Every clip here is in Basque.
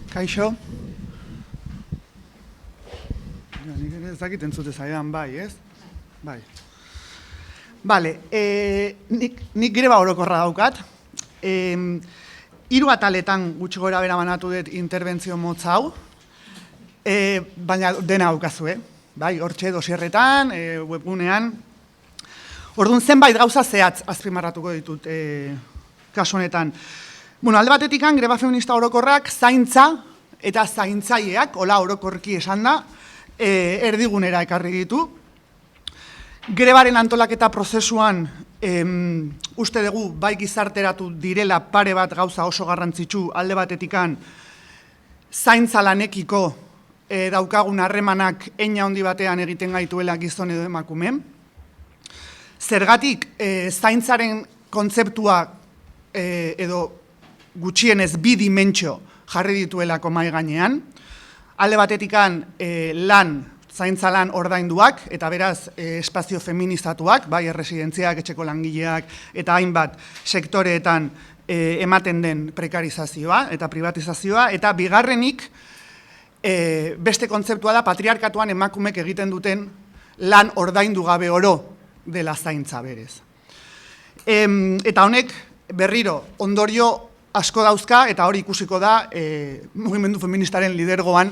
Kaixo. Nik ez dakit entzute zaidan, bai, ez? Bai. Bale, nik greba orokorra daukat. 3 ataletan gutxi gora bera banatu dut interbentzio motz hau, baina dena daukazu, bai, hortxe dosierretan, webgunean. Orduan zenbait gauza zehatz azpimarratuko ditut kasu honetan. Bueno, alde batetik greba feminista orokorrak zaintza eta zaintzaileak, hola orokorki esan da, erdigunera ekarri ditu. Grebaren antolaketa prozesuan uste dugu bai gizarteratu direla pare bat gauza oso garrantzitsu, alde batetik zaintza lanekiko daukagun harremanak eina handi batean egiten gaituela gizon edo emakumeen. Zergatik zaintzaren kontzeptua edo gutxienez 2 dimentsio jarri dituelako mahai gainean. Alde batetik zaintza lan ordainduak, eta beraz espazio feministatuak, bai erresidentziak, etxeko langileak, eta hainbat sektoreetan ematen den prekarizazioa eta privatizazioa, eta bigarrenik beste kontzeptua da patriarkatuan emakumek egiten duten lan ordaindu gabe oro dela zaintza berez. Eta honek berriro ondorio asko dauzka, eta hori ikusiko da mugimendu feministaren lidergoan,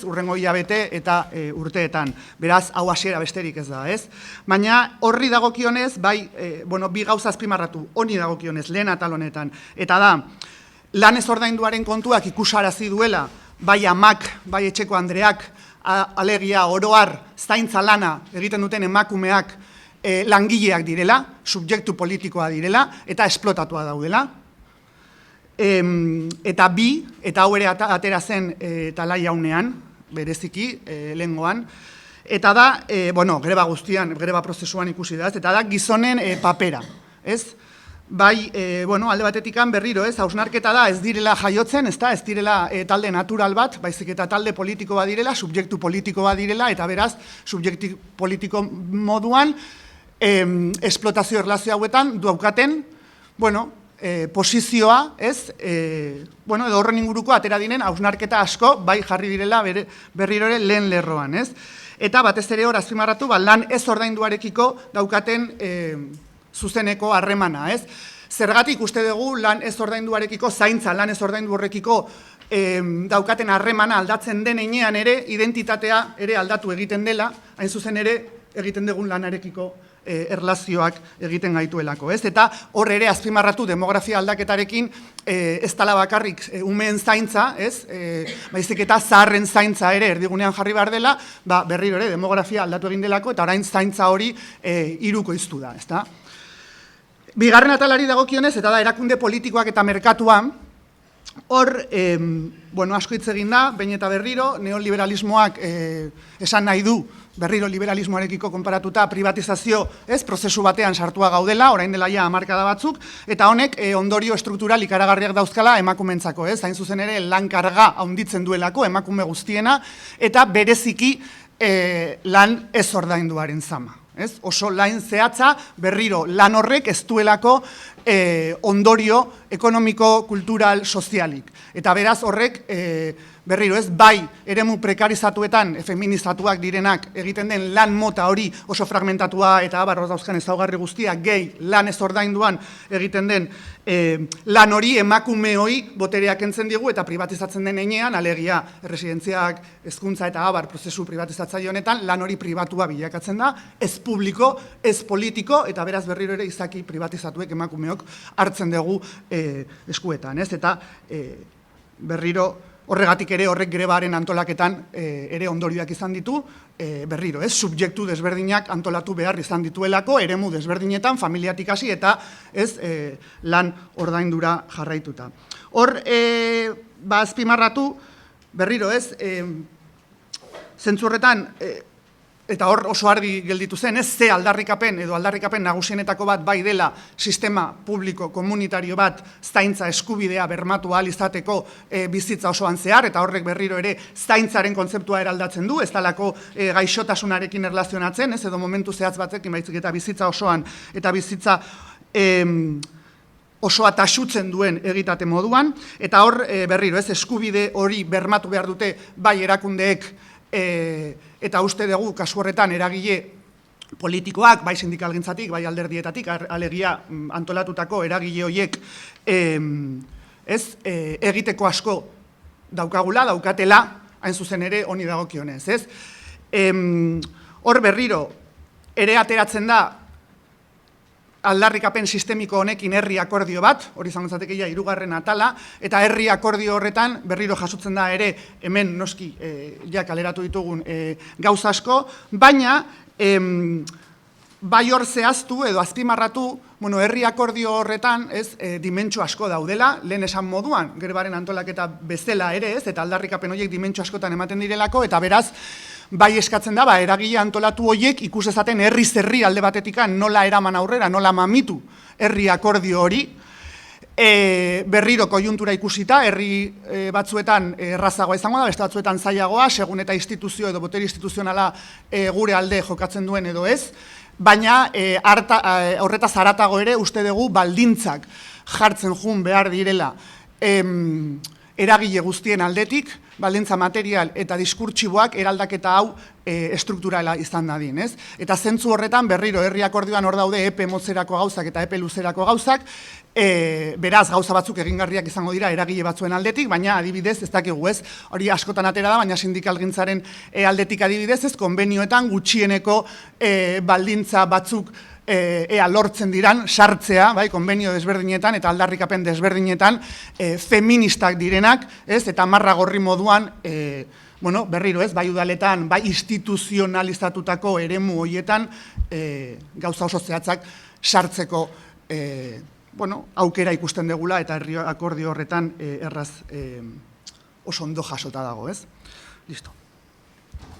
urrengo hilabete eta urteetan. Beraz, hau hasiera besterik ez da, ez? Baina horri dagokionez, bai, 2 gauza azpimarratu, honi dagokionez, lehen atal honetan. Eta da, lan ez ordainduaren kontuak ikusarazi duela, bai amak, bai etxeko andreak, alegia oroar zaintza lana egiten duten emakumeak langileak direla, subjektu politikoa direla, eta esplotatua daudela. Eta eta hau ere atera zen talai jaunean, bereziki, lehengoan, eta da, greba guztian, greba prozesuan ikusi da, eta da gizonen papera, ez? Bai, alde batetik berriro, ez, hausnarketa da, ez direla jaiotzen, ez direla talde natural bat, baizik eta talde politiko bat direla, subjektu politiko bat direla, eta beraz, subjektu politiko moduan, esplotazio erlazio hauetan daukaten, posizioa, ez, edo horren inguruko atera dinen hausnarketa asko, bai jarri direla berriro ere lehen lerroan, ez? Eta batez ere hor azpimarratu, lan ez ordainduarekiko daukaten zuzeneko harremana, ez? Zergatik uste dugu lan ez ordainduarekiko zaintza, lan ez ordaindu horrekiko daukaten harremana aldatzen den heinean ere, identitatea ere aldatu egiten dela, hain zuzen ere egiten dugun lanarekiko erlazioak egiten gaituelako, ez? Eta hor ere azpimarratu demografia aldaketarekin ez dela bakarrik umeen zaintza, ez? Baizik eta zaharren zaintza ere erdigunean jarri behar dela, berriro ere demografia aldatu egin delako, eta orain zaintza hori hirukoiztu da, ez da? Bigarren atalari dagokionez, eta da erakunde politikoak eta merkatuan, hor, asko hitz egin da, behin eta berriro, neoliberalismoak esan nahi du, berriro liberalismoarekiko konparatuta privatizazio, ez, prozesu batean sartua gaudela, orain dela ja hamarkada batzuk, eta honek ondorio struktural ikaragarriak dauzkala emakumentzako, ez, hain zuzen ere lan karga handitzen duelako emakume guztiena, eta bereziki lan ez ordainduaren zama. Oso lan zehatza, berriro lan horrek ez duelako ondorio ekonomiko, kultural, sozialik. Eta beraz horrek, berriro ez, bai eremu prekarizatuetan feministatuak direnak egiten den lan mota hori oso fragmentatua eta abarroz dauzkan ezaugarri guztia gehi lan ez ordainduan egiten den lan hori emakume hori botereak kentzen digu eta privatizatzen den heinean, alegia erresidentziak, hezkuntza eta abar prozesu privatizatzaile honetan lan hori pribatua bilakatzen da, ez publiko, ez politiko, eta beraz berriro ere izaki privatizatuek emakumeok hartzen dugu eskuetan, ez? Eta berriro horregatik ere horrek grebaren antolaketan ere ondorioak izan ditu, berriro, ez, subjektu desberdinak antolatu behar izan dituelako, eremu desberdinetan, familiatik hasi eta ez lan ordaindura jarraituta. Hor, azpimarratu, berriro, ez, zentzurretan, eta hor oso argi gelditu zen, ez ze aldarrikapen edo aldarrikapen nagusienetako bat bai dela sistema publiko komunitario bat zaintza eskubidea bermatu ahal izateko bizitza osoan zehar, eta horrek berriro ere zaintzaren kontzeptua eraldatzen du, ez dalako gaixotasunarekin erlazionatzen, ez edo momentu zehatz batekin baizik eta bizitza osoan eta bizitza osoa taxutzen duen egitate moduan, eta hor berriro, ez eskubide hori bermatu behar dute bai erakundeek eta uste dugu kasu horretan eragile politikoak, bai sindikalgintzatik, bai alderdietatik, alegia antolatutako eragile horiek egiteko asko daukatela, hain zuzen ere honi dagokionez, ez? Hor berriro, ere ateratzen da aldarrikapen sistemiko honekin herri akordio bat, hori izango zateke hirugarren atala, eta herri akordio horretan berriro jasotzen da ere, hemen noski ja kaleratu ditugun gauza asko, baina bai hor zehaztu edo azpimarratu, herri akordio horretan dimentsio asko daudela, lehen esan moduan, Grebaren antolaketa bezala ere ez, eta aldarrikapen horiek dimentsio askotan ematen direlako, eta beraz, bai eskatzen da, eragile antolatu horiek ikus ezaten herri zerri alde batetikan nola eraman aurrera, nola mamitu herri akordio hori, berriro kojuntura ikusita, herri batzuetan errazagoa izango da, beste batzuetan zailagoa, segun eta instituzio edo botere instituzionala gure alde jokatzen duen edo ez, baina horretaz haratago ere uste dugu baldintzak jartzen jun behar direla eragile guztien aldetik, baldintza material eta diskurtsiboak eraldaketa hau estrukturala izan dadin, ez? Eta zentzu horretan berriro herri akordioan hor daude epe motzerako gauzak eta epe luzerako gauzak, beraz gauza batzuk egingarriak izango dira eragile batzuen aldetik, baina adibidez ez dakigu ez, hori askotan atera da, baina sindikalgintzaren aldetik adibidez ez, konbenioetan gutxieneko baldintza batzuk lortzen diran, sartzea, konbenio desberdinetan eta aldarrikapen desberdinetan feministak direnak, eta marra gorri moduan, berriro ez, bai udaletan, bai instituzionalizatutako eremu horietan gauza oso zehatzak sartzeko aukera ikusten degula eta herri akordio horretan erraz oso ondo jasota dago, ez? Listo.